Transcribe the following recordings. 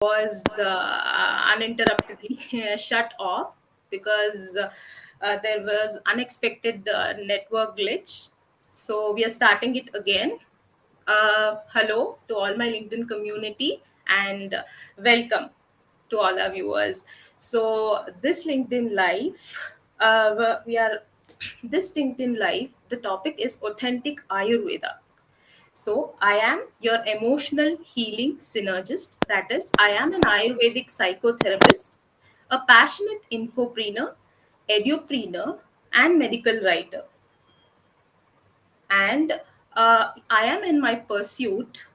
was uninterruptedly shut off because there was unexpected network glitch. So we are starting it again. Hello to all my LinkedIn community and welcome to all our viewers. So this LinkedIn live, we are this LinkedIn live. The topic is authentic Ayurveda. So, I am your emotional healing synergist. That is, I am an Ayurvedic psychotherapist, a passionate infopreneur, edupreneur, and medical writer. And I am in my pursuit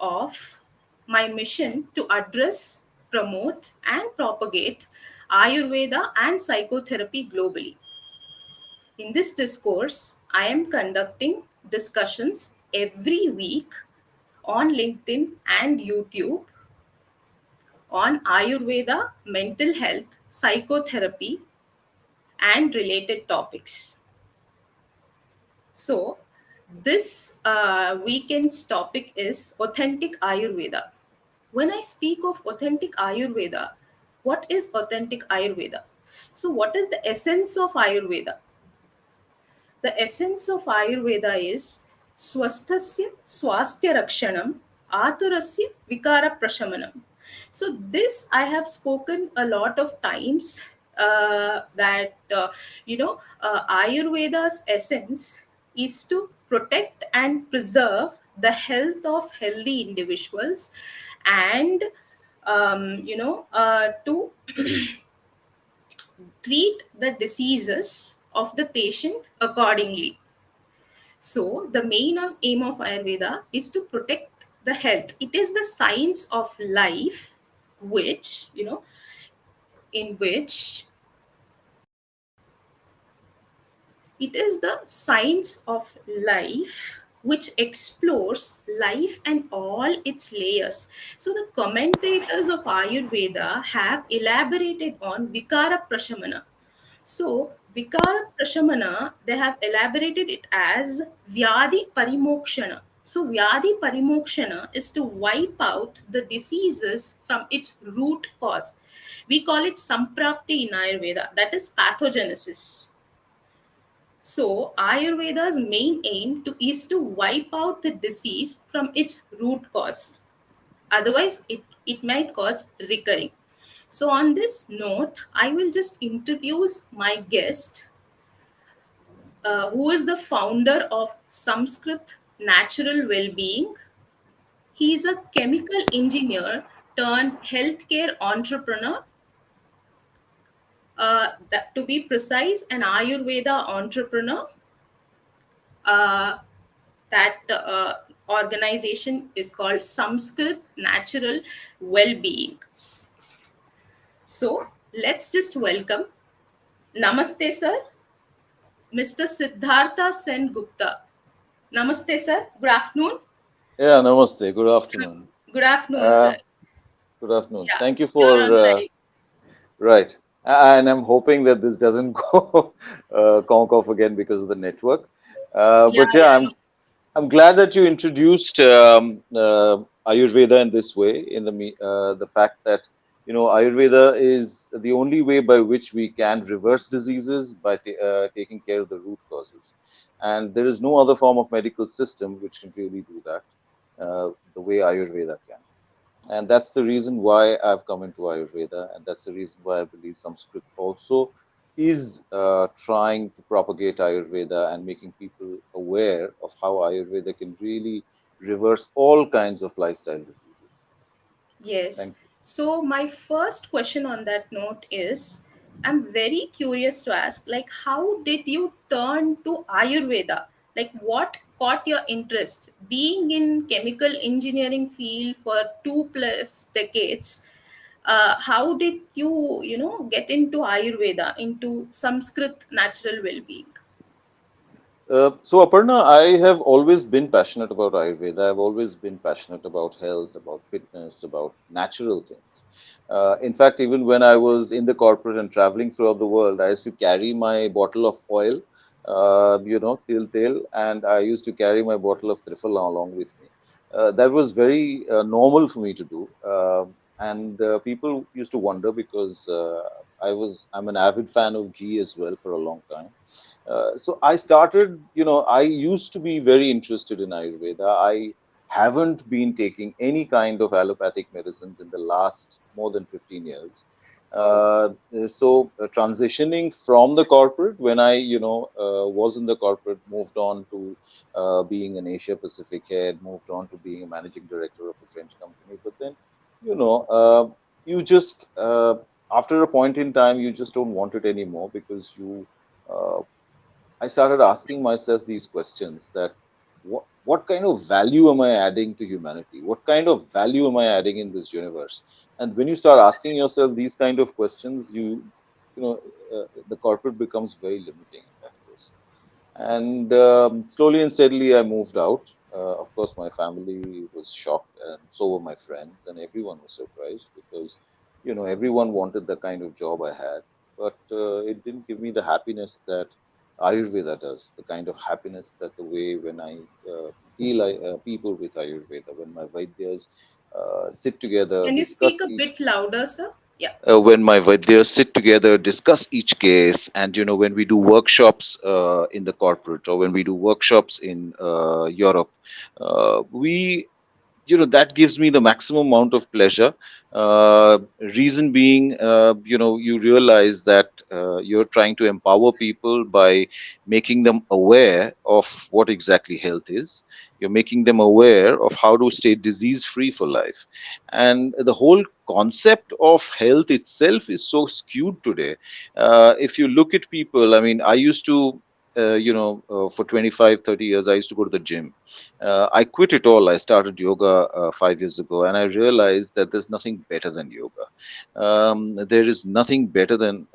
of my mission to address, promote, and propagate Ayurveda and psychotherapy globally. In this discourse, I am conducting discussions every week on LinkedIn and YouTube on Ayurveda, mental health, psychotherapy, and related topics. So, this weekend's topic is authentic Ayurveda. When I speak of authentic Ayurveda, what is authentic Ayurveda? So, what is the essence of Ayurveda? The essence of Ayurveda is swasthasya swastya rakshanam aturasya vikara prashamanam. So this I have spoken a lot of times that Ayurveda's essence is to protect and preserve the health of healthy individuals and to treat the diseases of the patient accordingly. So, the main aim of Ayurveda is to protect the health. It is the science of life, which, in which it is the science of life which explores life and all its layers. So, the commentators of Ayurveda have elaborated on Vikara Prashamana. So, Vikara Prashamana, they have elaborated it as Vyadi Parimokshana. So, Vyadi Parimokshana is to wipe out the diseases from its root cause. We call it Samprapti in Ayurveda, that is pathogenesis. So, Ayurveda's main aim is to wipe out the disease from its root cause. Otherwise, it might cause recurring. So, on this note, I will just introduce my guest, who is the founder of Samskrt Natural Wellbeing. He is a chemical engineer turned healthcare entrepreneur. To be precise, an Ayurveda entrepreneur. Uh, that organization is called Samskrt Natural Wellbeing. So let's just welcome Namaste, sir, Mr. Siddhartha Sen Gupta. Namaste, sir. Good afternoon. Yeah, namaste. Good afternoon. Good afternoon, Uh, sir. Good afternoon. Yeah, Thank you you're for on live. right. And I'm hoping that this doesn't go conk off again because of the network. Yeah, But yeah, yeah, I'm glad that you introduced Ayurveda in this way. The fact that Ayurveda is the only way by which we can reverse diseases by taking care of the root causes, and there is no other form of medical system which can really do that the way Ayurveda can. And that's the reason why I've come into Ayurveda, and that's the reason why I believe Sanskrit also is trying to propagate Ayurveda and making people aware of how Ayurveda can really reverse all kinds of lifestyle diseases. yes. Thank you. So my first question on that note is, I'm very curious to ask, like, how did you turn to Ayurveda? Like, what caught your interest? Being in chemical engineering field for 2+ decades, how did you, get into Ayurveda, into Sanskrit natural well-being? So, Aparna, I have always been passionate about Ayurveda. I've always been passionate about health, about fitness, about natural things. In fact, even when I was in the corporate and traveling throughout the world, I used to carry my bottle of oil, til, and I used to carry my bottle of trifle along with me. That was very normal for me to do. and people used to wonder because I'm an avid fan of ghee as well for a long time. So I started, I used to be very interested in Ayurveda. I haven't been taking any kind of allopathic medicines in the last more than 15 years. Oh, Transitioning from the corporate, when I, was in the corporate, moved on to being an Asia Pacific head, moved on to being a managing director of a French company. But then, you know, uh, you just, after a point in time, you just don't want it anymore because uh, I started asking myself these questions that what kind of value am I adding to humanity? What kind of value am I adding in this universe? And when you start asking yourself these kind of questions, you know, the corporate becomes very limiting in that case. And slowly and steadily, I moved out. Of course, my family was shocked, and so were my friends, and everyone was surprised because, everyone wanted the kind of job I had, but it didn't give me the happiness that Ayurveda does, the kind of happiness that the way when I heal people with Ayurveda, when my Vaidyas sit together, can you speak discuss a each bit louder, sir? Yeah. when my Vaidyas sit together, discuss each case, and when we do workshops in the corporate or when we do workshops in Europe, we that gives me the maximum amount of pleasure. Reason being, you realize that you're trying to empower people by making them aware of what exactly health is. You're making them aware of how to stay disease free for life, and the whole concept of health itself is so skewed today. If you look at people, I mean, I used to for 25-30 years I used to go to the gym. I quit it all. I started yoga 5 years ago, and I realized that there's nothing better than yoga. There is nothing better than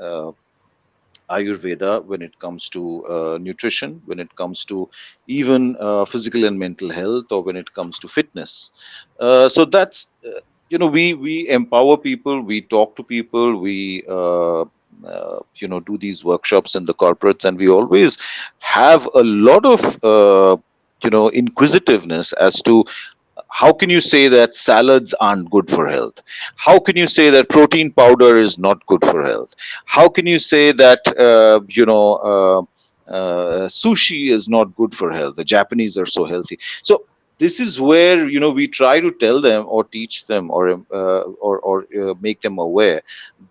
Ayurveda when it comes to nutrition, when it comes to even physical and mental health, or when it comes to fitness. So that's we empower people, we talk to people, we do these workshops in the corporates, and we always have a lot of inquisitiveness as to how can you say that salads aren't good for health? How can you say that protein powder is not good for health? How can you say that sushi is not good for health? The Japanese are so healthy. So this is where we try to tell them or teach them or make them aware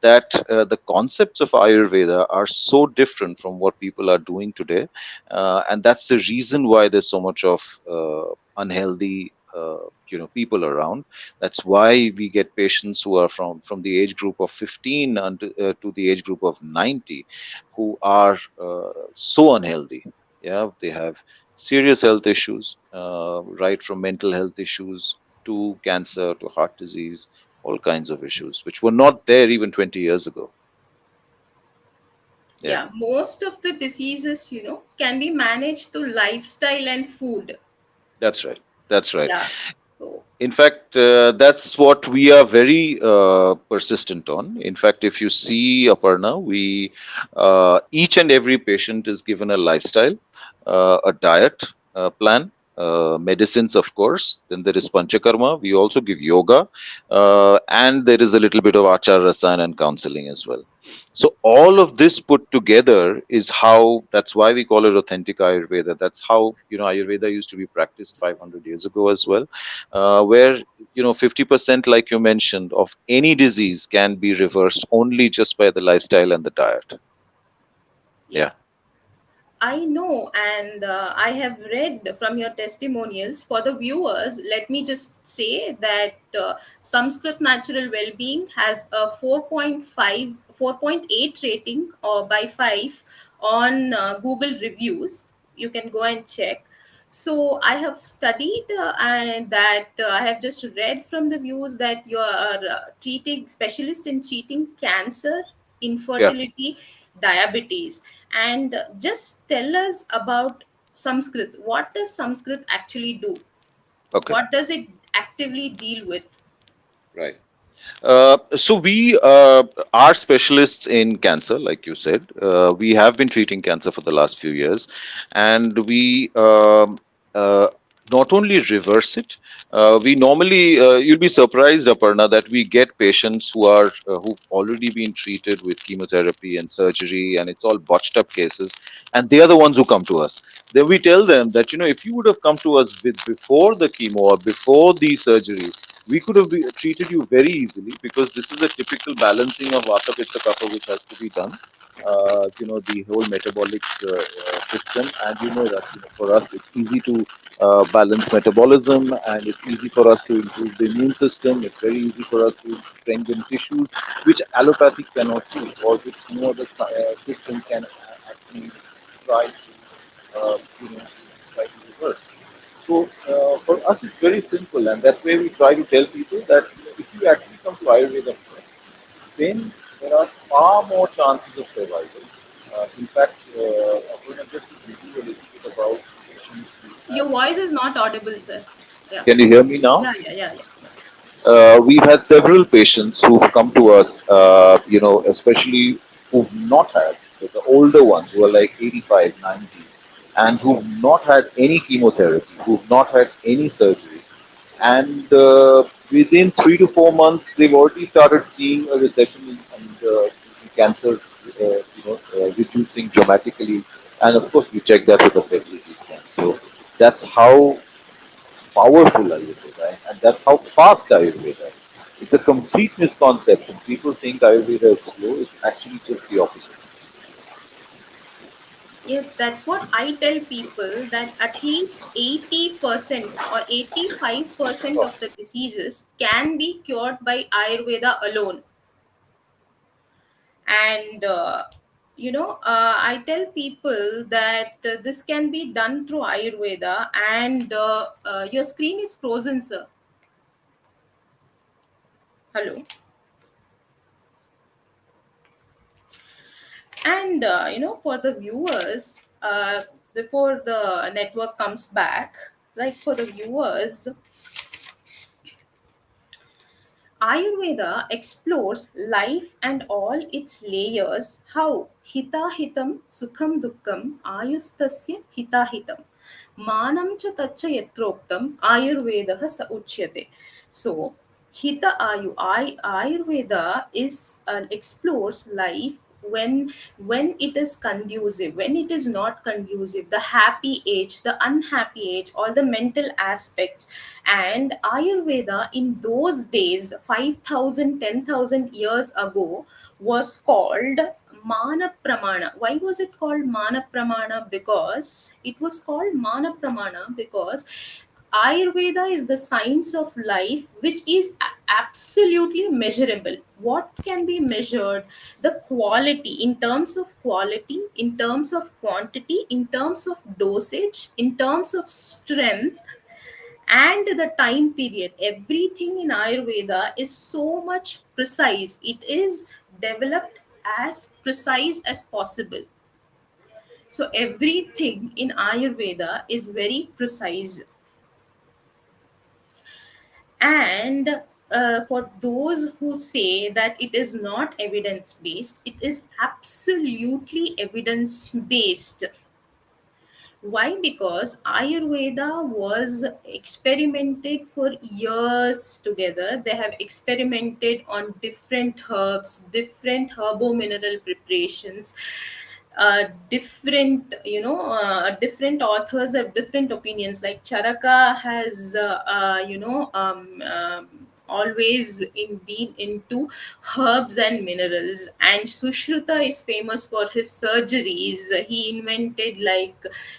that the concepts of Ayurveda are so different from what people are doing today, and that's the reason why there's so much of unhealthy people around. That's why we get patients who are from the age group of 15 to the age group of 90 who are so unhealthy. Yeah, they have serious health issues, right from mental health issues to cancer to heart disease, all kinds of issues which were not there even 20 years ago. Yeah, Yeah, most of the diseases, can be managed through lifestyle and food. that's right. That's right. Yeah. So, In fact, that's what we are very persistent on. In fact, if you see Aparna, we each and every patient is given a lifestyle, a diet plan, medicines, of course. Then there is panchakarma. We also give yoga, and there is a little bit of achar rasan and counseling as well. So all of this put together is how. That's why we call it authentic Ayurveda. That's how Ayurveda used to be practiced 500 years ago as well, where 50%, like you mentioned, of any disease can be reversed only just by the lifestyle and the diet. yeah. Yeah, I know, and I have read from your testimonials. For the viewers, let me just say that Samskrt Natural Wellbeing has a 4.5, 4.8 rating by 5 on Google reviews. You can go and check. So I have studied and that I have just read from the views that you are treating specialist in treating cancer, yeah, infertility, diabetes. And just tell us about Sanskrit. What does Sanskrit actually do? okay, What does it actively deal with? right. So we are specialists in cancer, like you said. We have been treating cancer for the last few years, and we not only reverse it, we normally, you'll be surprised, Aparna, that we get patients who've already been treated with chemotherapy and surgery, and it's all botched up cases, and they are the ones who come to us. Then we tell them that, if you would have come to us with before the chemo or before the surgery, we could have treated you very easily, because this is a typical balancing of Vata Pitta Kapha which has to be done. The whole metabolic system, and that, for us it's easy to balance metabolism, and it's easy for us to improve the immune system. It's very easy for us to strengthen tissues, which allopathy cannot do, or which no other system can actually try to, try to reverse. So for us, it's very simple, and that's why we try to tell people that, if you actually come to Ayurveda first, then there are far more chances of survival. In fact, I'm going to just give you a little bit about patients who have. Your voice is not audible, sir. Yeah. Can you hear me now? Yeah. We've had several patients who've come to us, especially who've not had, the older ones who are like 85, 90, and who've not had any chemotherapy, who've not had any surgery. And within 3 to 4 months, they've already started seeing a recession in cancer, reducing dramatically. And of course, we check that with the PET-CT scan. So that's how powerful Ayurveda is, and that's how fast Ayurveda is. It's a complete misconception. People think Ayurveda is slow. It's actually just the opposite. Yes, that's what I tell people, that at least 80% or 85% of the diseases can be cured by Ayurveda alone. And I tell people that this can be done through Ayurveda. And your screen is frozen, sir. Hello. And for the viewers, before the network comes back, like for the viewers, Ayurveda explores life and all its layers. How hita hitam sukham dukkam ayustasya hita hitam manam cha tacha yatroktam ayurveda sa uchyate. So hita ayurveda is explores life when it is conducive, when it is not conducive, the happy age, the unhappy age, all the mental aspects. And Ayurveda in those days, 5,000, 10,000 years ago, was called Mana Pramana. Why was it called Mana Pramana? Because it was called Mana Pramana because Ayurveda is the science of life which is absolutely measurable. What can be measured? The quality, in terms of quality, in terms of quantity, in terms of dosage, in terms of strength, and the time period. Everything in Ayurveda is so much precise. It is developed as precise as possible. So everything in Ayurveda is very precise. And for those who say that it is not evidence based, it is absolutely evidence based. Why? Because Ayurveda was experimented for years together. They have experimented on different herbs, different herbo-mineral preparations, different authors have different opinions. Like Charaka has, always been into herbs and minerals, and Sushruta is famous for his surgeries. He invented, like,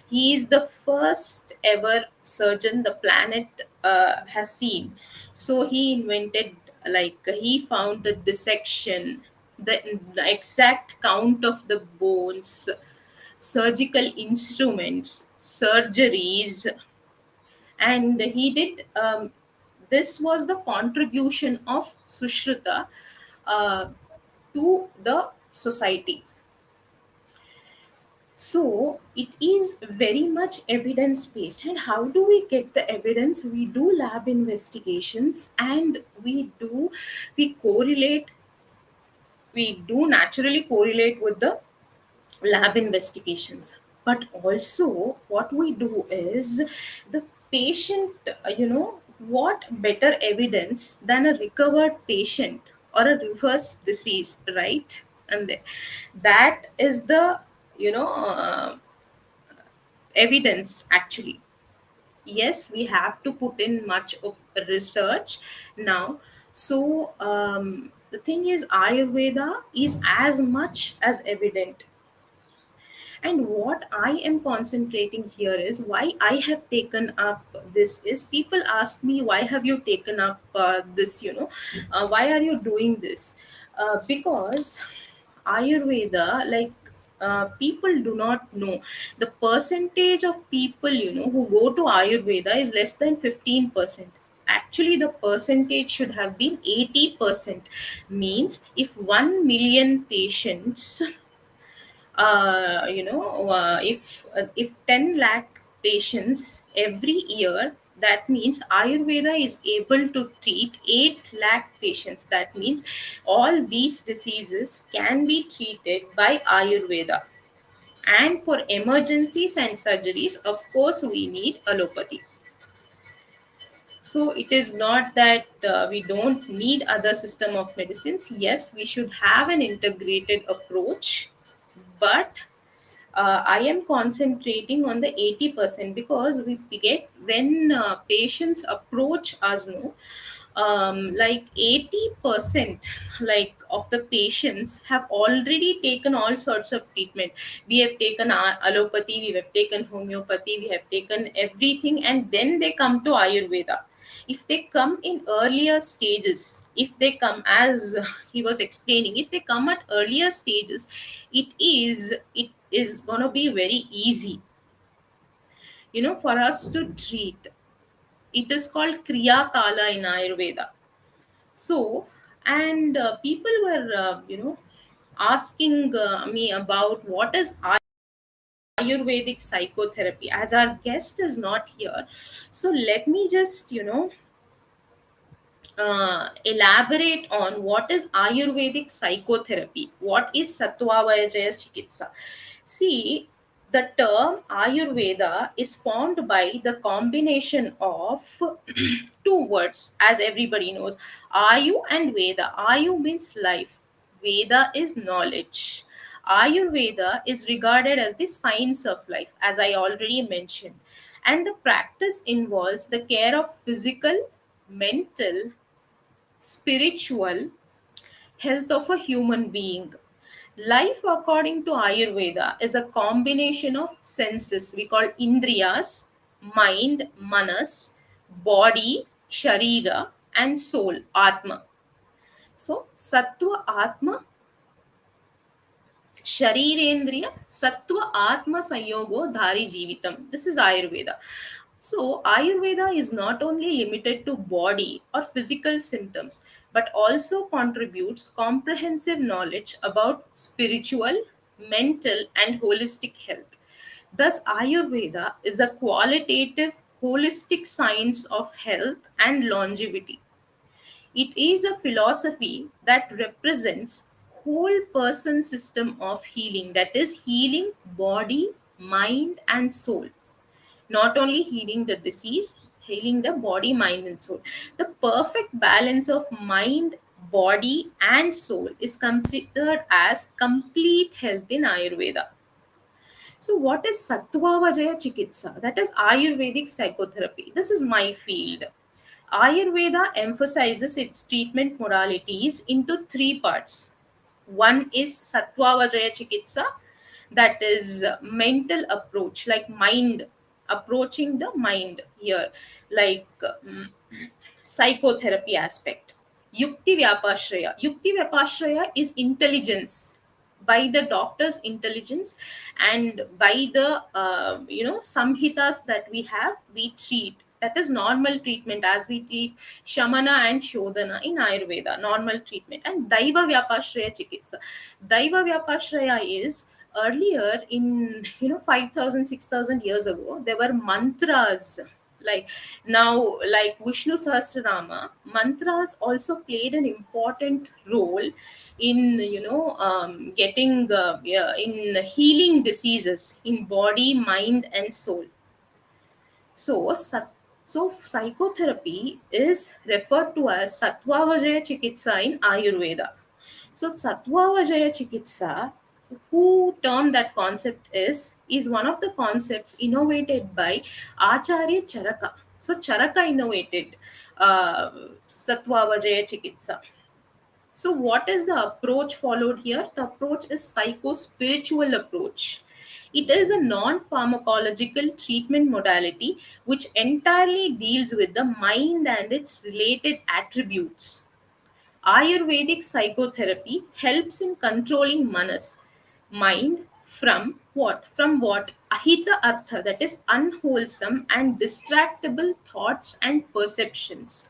he is the first ever surgeon the planet has seen. So he invented, like, he found the dissection, the exact count of the bones, surgical instruments, surgeries. And he did, this was the contribution of Sushruta uh, to the society. So it is very much evidence based. And how do we get the evidence? We do lab investigations, and we correlate, we do naturally correlate with the lab investigations. But also, what we do is the patient, what better evidence than a recovered patient or a reverse disease, right? And that is the, evidence actually. Yes, we have to put in much of research now. So the thing is, Ayurveda is as much as evident. And what I am concentrating here is why I have taken up this is, people ask me, why have you taken up this, why are you doing this? Because Ayurveda, like, people do not know the percentage of people, who go to Ayurveda is less than 15%. Actually, the percentage should have been 80%. Means if 1 million patients, if 10 lakh patients every year, that means Ayurveda is able to treat 8 lakh patients. That means all these diseases can be treated by Ayurveda. And for emergencies and surgeries, of course, we need allopathy. So it is not that we don't need other system of medicines. Yes, we should have an integrated approach, but I am concentrating on the 80%, because we get, when patients approach us, no, like 80%, like, of the patients have already taken all sorts of treatment. We have taken allopathy, we have taken homeopathy, we have taken everything, and then they come to Ayurveda. If they come in earlier stages, if they come, as he was explaining, if they come at earlier stages, it is going to be very easy, for us to treat. It is called kriya kala in Ayurveda. So, and people were, asking me about what is Ayurvedic psychotherapy. As our guest is not here, so let me just, elaborate on what is Ayurvedic psychotherapy. What is Sattva-Vayajaya Chikitsa? See, the term Ayurveda is formed by the combination of two words, as everybody knows, Ayu and Veda. Ayu means life, Veda is knowledge. Ayurveda is regarded as the science of life, as I already mentioned, and the practice involves the care of physical, mental, spiritual health of a human being. Life, according to Ayurveda, is a combination of senses. We call Indriyas, mind, manas, body, sharira, and soul, Atma. So, Sattva, Atma, Sharirendriya, Sattva, Atma, Sanyogo, Dhari, Jivitam. This is Ayurveda. So, Ayurveda is not only limited to body or physical symptoms, but also contributes comprehensive knowledge about spiritual, mental, and holistic health. Thus, Ayurveda is a qualitative, holistic science of health and longevity. It is a philosophy that represents whole person system of healing, that is healing body, mind, and soul. Not only healing the disease, healing the body, mind, and soul. The perfect balance of mind, body, and soul is considered as complete health in Ayurveda. So, what is Sattva Vajaya Chikitsa? That is Ayurvedic psychotherapy. This is my field. Ayurveda emphasizes its treatment modalities into three parts. One is Sattva Vajaya Chikitsa, that is mental approach, like mind, approaching the mind here, like psychotherapy aspect. Yukti Vyapashraya. Yukti Vyapashraya is intelligence, by the doctor's intelligence, and by the samhitas that we have, we treat. That is normal treatment, as we treat Shamana and Shodhana in Ayurveda, normal treatment. And Daiva Vyapashraya Chikitsa. Daiva Vyapashraya is, earlier in 5,000, 6,000 years ago, there were mantras, like, now, like Vishnu Sahasrama, mantras also played an important role in, getting, in healing diseases in body, mind, and soul. So, So psychotherapy is referred to as Sattvavajaya Chikitsa in Ayurveda. So Sattvavajaya Chikitsa, who termed that concept is one of the concepts innovated by Acharya Charaka. So Charaka innovated uh, Sattvavajaya Chikitsa. So, what is the approach followed here? The approach is psycho-spiritual approach. It is a non-pharmacological treatment modality which entirely deals with the mind and its related attributes. Ayurvedic psychotherapy helps in controlling manas, mind, from what? From what? Ahita artha, that is unwholesome and distractible thoughts and perceptions.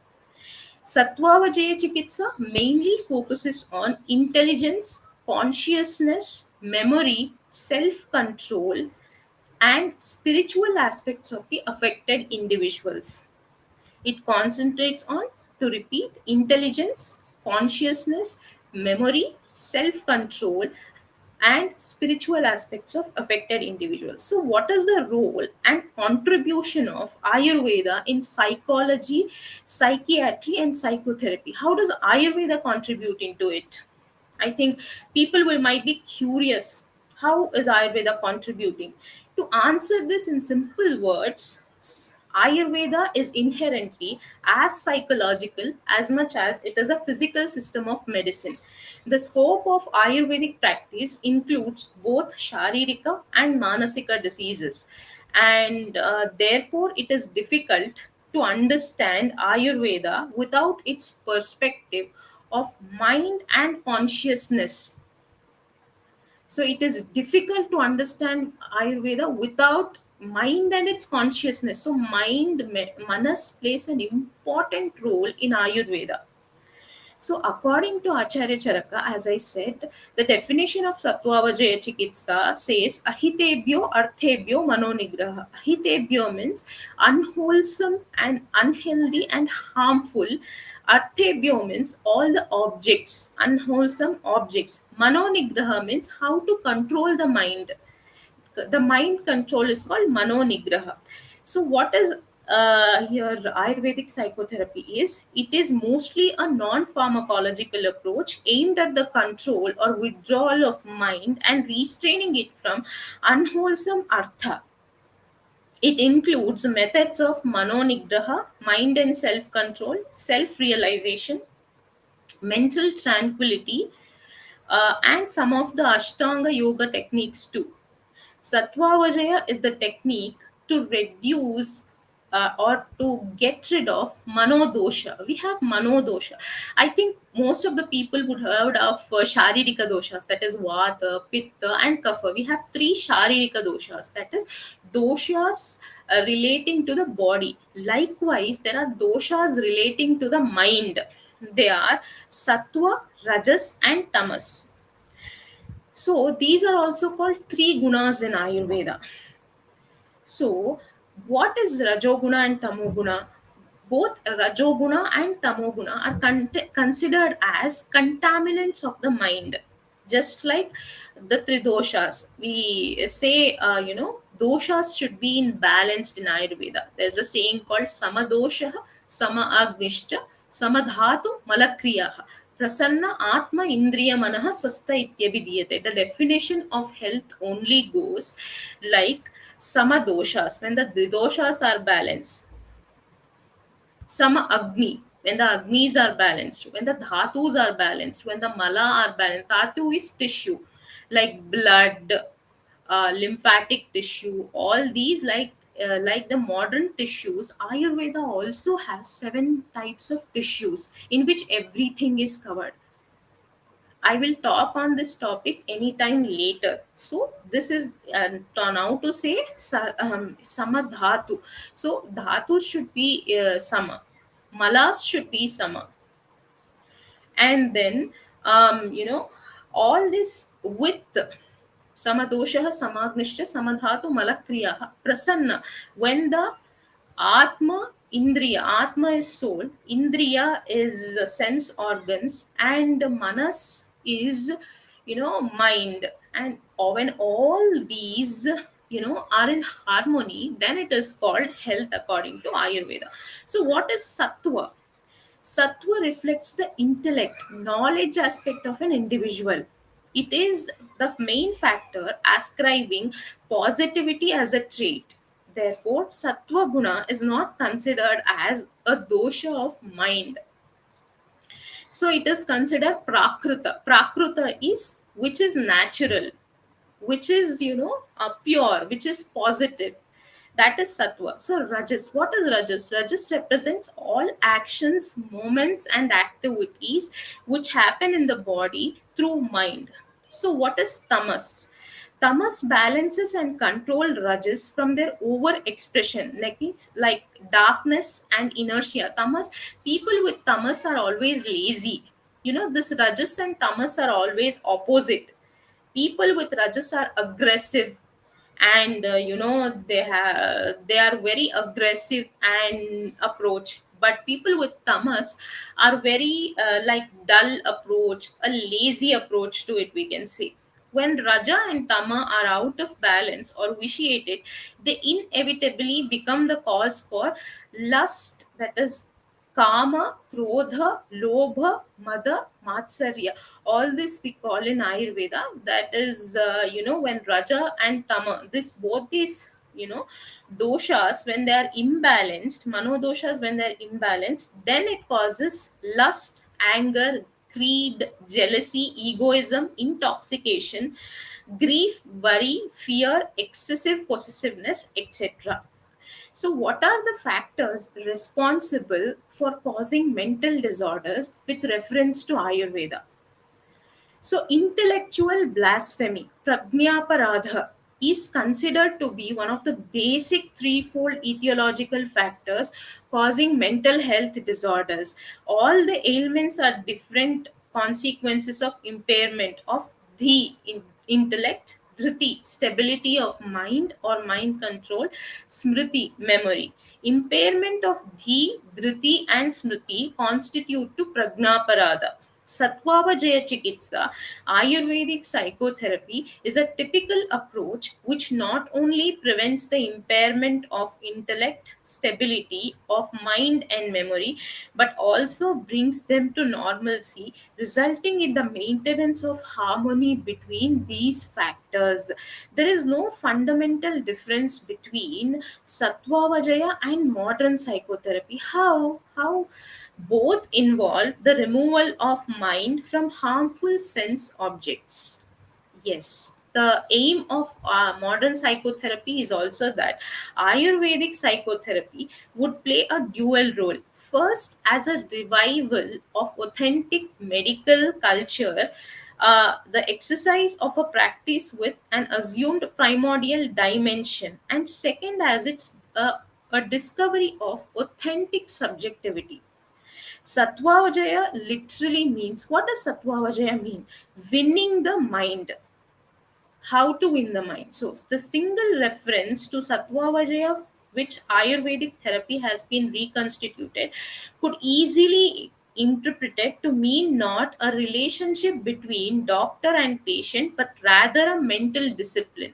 Sattvavajaya Chikitsa mainly focuses on intelligence, consciousness, memory, self control, and spiritual aspects of the affected individuals. It concentrates on, to repeat, intelligence, consciousness, memory, self control, and spiritual aspects of affected individuals. So, what is the role and contribution of Ayurveda in psychology, psychiatry, and psychotherapy? How does Ayurveda contribute into it? I think people will might be curious. How is Ayurveda contributing? To answer this in simple words, Ayurveda is inherently as psychological as much as it is a physical system of medicine. The scope of Ayurvedic practice includes both Sharirika and Manasika diseases, and therefore it is difficult to understand Ayurveda without its perspective of mind and consciousness. So it is difficult to understand Ayurveda without mind and its consciousness. So manas plays an important role in Ayurveda. So, according to Acharya Charaka, as I said, the definition of Sattvavajaya Chikitsa says Ahitebhyo Arthebhyo Manonigraha. Ahitebhyo means unwholesome and unhealthy and harmful. Arthebhyo means all the objects, unwholesome objects. Manonigraha means how to control the mind. The mind control is called manonigraha. So what is here Ayurvedic psychotherapy is, it is mostly a non-pharmacological approach aimed at the control or withdrawal of mind and restraining it from unwholesome artha. It includes methods of manonigraha, mind and self-control, self-realization, mental tranquility, and some of the ashtanga yoga techniques too. Sattvavajaya is the technique to reduce or to get rid of manodosha. We have manodosha. I think most of the people would heard of sharirika doshas, that is vata, pitta, and kapha. We have three sharirika doshas, that is doshas relating to the body. Likewise, there are doshas relating to the mind. They are sattva, rajas, and tamas. So these are also called three gunas in Ayurveda. So what is Rajoguna and Tamoguna? Both Rajoguna and Tamoguna are considered as contaminants of the mind. Just like the three doshas, we say, doshas should be in balanced in Ayurveda. There's a saying called Samadosha, Sama-Agnishta, Samadhatu, Malakriyaha. Prasanna Atma Indriya Manaha Swasta Ityabhidiyate. The definition of health only goes like Samadoshas, when the doshas are balanced. Sama Agni, when the Agnis are balanced, when the Dhatus are balanced, when the Mala are balanced. Dhatu is tissue, like blood, lymphatic tissue, all these like the modern tissues. Ayurveda also has 7 types of tissues in which everything is covered. I will talk on this topic anytime later. So this is now to say sama dhatu. So dhatu should be sama, malas should be sama, and then all this with samadosha, samagnishya, samadhatu, malakriya, prasanna. When the Atma, Indriya, Atma is soul, Indriya is sense organs, and Manas is, mind. And when all these are in harmony, then it is called health according to Ayurveda. So what is sattva? Sattva reflects the intellect, knowledge aspect of an individual. It is the main factor ascribing positivity as a trait. Therefore, sattva guna is not considered as a dosha of mind. So it is considered prakruta. Prakruta is which is natural, which is pure, which is positive. That is sattva. So rajas, what is rajas? Rajas represents all actions, moments and activities which happen in the body through mind. So what is tamas? Tamas balances and control rajas from their over expression, like darkness and inertia. Tamas, people with tamas are always lazy. This rajas and tamas are always opposite. People with rajas are aggressive, and they are very aggressive and approach, but people with tamas are very like dull approach, a lazy approach to it, we can say. When raja and tama are out of balance or vitiated, they inevitably become the cause for lust, that is Kama, Krodha, Lobha, Mada, Matsarya. All this we call in Ayurveda. That is, when Raja and Tama, both these, doshas, when they are imbalanced, manodoshas, when they are imbalanced, then it causes lust, anger, greed, jealousy, egoism, intoxication, grief, worry, fear, excessive possessiveness, etc. So, what are the factors responsible for causing mental disorders with reference to Ayurveda? So, intellectual blasphemy, prajnaparadha, is considered to be one of the basic threefold etiological factors causing mental health disorders. All the ailments are different consequences of impairment of the intellect, dhriti, stability of mind or mind control, smriti, memory. Impairment of the, dhriti, and smriti constitute to prajnaparada. Sattvavajaya Chikitsa, Ayurvedic psychotherapy, is a typical approach which not only prevents the impairment of intellect, stability of mind and memory, but also brings them to normalcy, resulting in the maintenance of harmony between these factors. There is no fundamental difference between Sattvavajaya and modern psychotherapy. How? Both involve the removal of mind from harmful sense objects. Yes, the aim of modern psychotherapy is also that Ayurvedic psychotherapy would play a dual role. First, as a revival of authentic medical culture, the exercise of a practice with an assumed primordial dimension, and second, as a discovery of authentic subjectivity. Sattvavajaya literally means, what does Sattvavajaya mean? Winning the mind. How to win the mind. So the single reference to Sattvavajaya which Ayurvedic therapy has been reconstituted could easily interpreted to mean not a relationship between doctor and patient, but rather a mental discipline.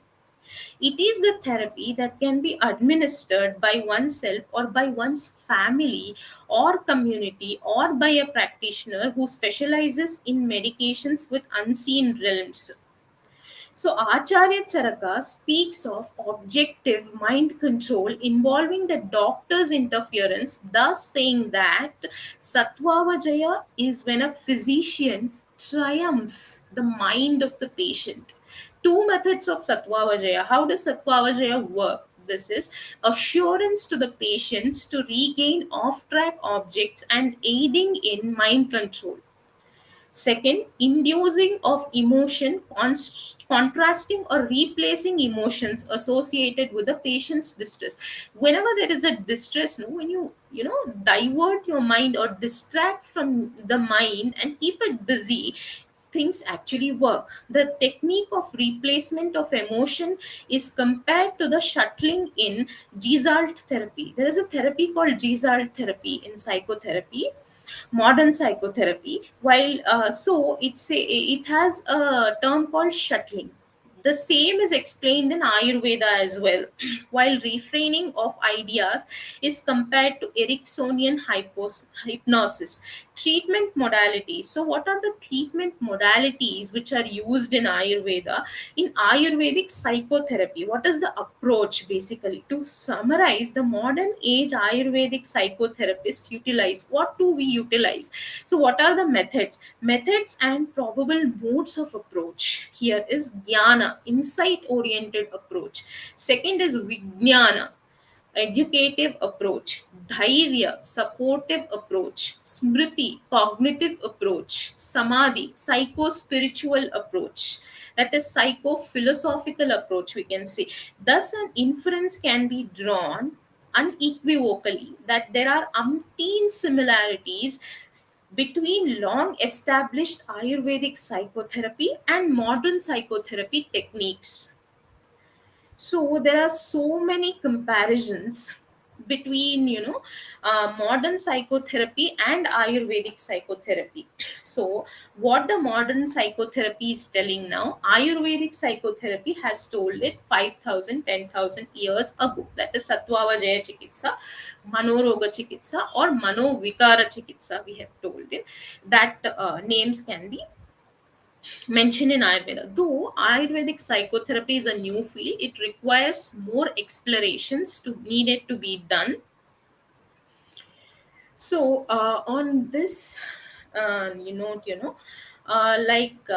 It is the therapy that can be administered by oneself or by one's family or community or by a practitioner who specializes in medications with unseen realms. So Acharya Charaka speaks of objective mind control involving the doctor's interference, thus saying that Sattvavajaya is when a physician triumphs the mind of the patient. Two methods of Sattvavajaya. How does Sattvavajaya work? This is assurance to the patients to regain off track objects and aiding in mind control. Second, inducing of emotion, contrasting or replacing emotions associated with the patient's distress. Whenever there is a distress, no, when you divert your mind or distract from the mind and keep it busy, things actually work. The technique of replacement of emotion is compared to the shuttling in Gestalt therapy. There is a therapy called Gestalt therapy in psychotherapy, modern psychotherapy, while it has a term called shuttling. The same is explained in Ayurveda as well. While refraining of ideas is compared to Ericksonian hypnosis. Treatment modalities. So, what are the treatment modalities which are used in Ayurveda? In Ayurvedic psychotherapy, what is the approach basically? To summarize, the modern age Ayurvedic psychotherapists utilize. What do we utilize? So, what are the methods? Methods and probable modes of approach. Here is Jnana, insight oriented approach. Second is Vijnana, educative approach. Dhairya, supportive approach. Smriti, cognitive approach. Samadhi, psycho spiritual approach. That is psycho philosophical approach, we can say. Thus, an inference can be drawn unequivocally that there are umpteen similarities between long established Ayurvedic psychotherapy and modern psychotherapy techniques. So there are so many comparisons between modern psychotherapy and Ayurvedic psychotherapy. So what the modern psychotherapy is telling now, Ayurvedic psychotherapy has told it 5,000, 10,000 years ago. That is Sattva Jaya Chikitsa, Manoroga Chikitsa, or Manovikara Chikitsa, we have told it. That names can be mentioned in Ayurveda. Though Ayurvedic psychotherapy is a new field, it requires more explorations to needed to be done. So on this, like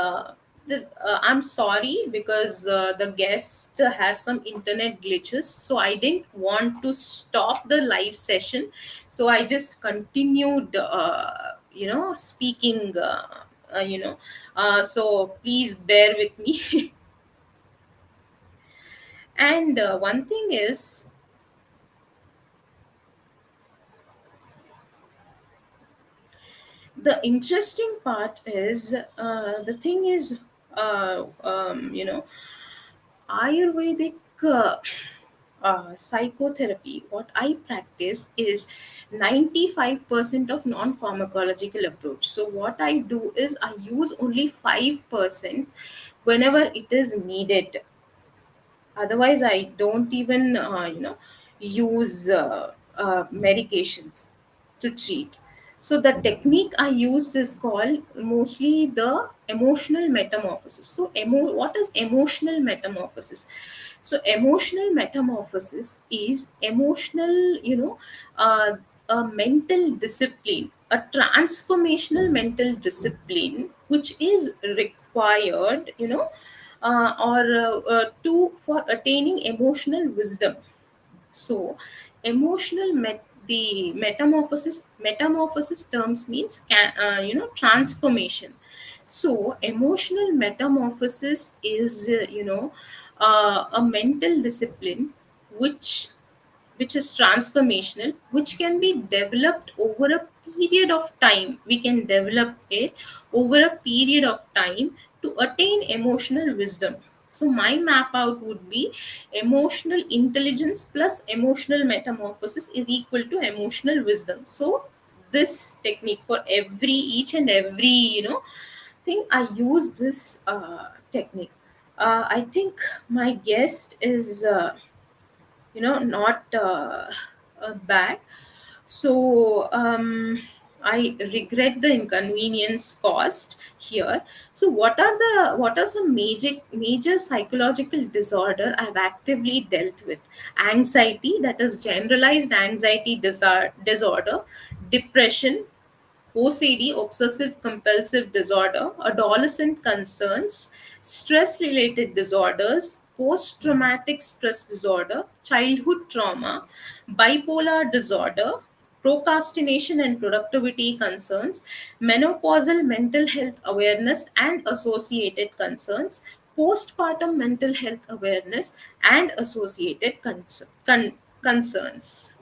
I'm sorry because the guest has some internet glitches, so I didn't want to stop the live session, so I just continued, speaking. So please bear with me. And one thing is, the interesting part is, the thing is, Ayurvedic psychotherapy, what I practice is 95% of non pharmacological approach. So, what I do is I use only 5% whenever it is needed. Otherwise, I don't even use medications to treat. So the technique I used is called mostly the emotional metamorphosis. So what is emotional metamorphosis? So emotional metamorphosis is emotional, a mental discipline, a transformational mental discipline which is required, or to for attaining emotional wisdom. So the metamorphosis terms means transformation. So emotional metamorphosis is a mental discipline which which is transformational, which can be developed over a period of time. We can develop it over a period of time to attain emotional wisdom. So, my map out would be emotional intelligence plus emotional metamorphosis is equal to emotional wisdom. So, this technique for each and every thing, I use this technique. I think my guest is not back. So I regret the inconvenience caused here. So what are some major psychological disorder I've actively dealt with? Anxiety, that is generalized anxiety disorder, depression, OCD, obsessive compulsive disorder, adolescent concerns, stress related disorders, post traumatic stress disorder, childhood trauma, bipolar disorder, procrastination and productivity concerns, menopausal mental health awareness and associated concerns, postpartum mental health awareness and associated concerns.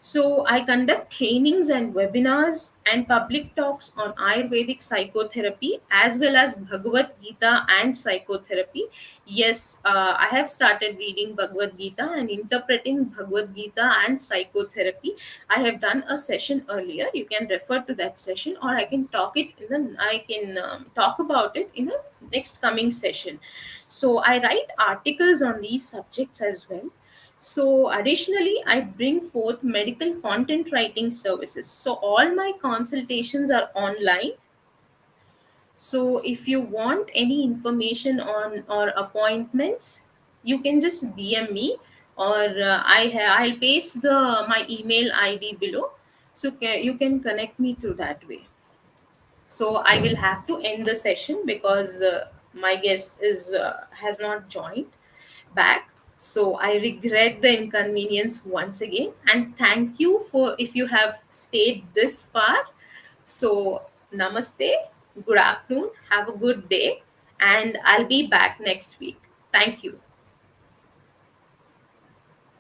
So I conduct trainings and webinars and public talks on Ayurvedic psychotherapy as well as Bhagavad Gita and psychotherapy. Yes, I have started reading Bhagavad Gita and interpreting Bhagavad Gita and psychotherapy. I have done a session earlier. You can refer to that session, or I can talk about it in a next coming session. So I write articles on these subjects as well. So, additionally, I bring forth medical content writing services. So, all my consultations are online. So, if you want any information on or appointments, you can just DM me, or I'll paste my email ID below. So, you can connect me through that way. So, I will have to end the session because my guest is has not joined back. So I regret the inconvenience once again, and thank you for if you have stayed this far. So namaste, good afternoon, have a good day, and I'll be back next week. Thank you.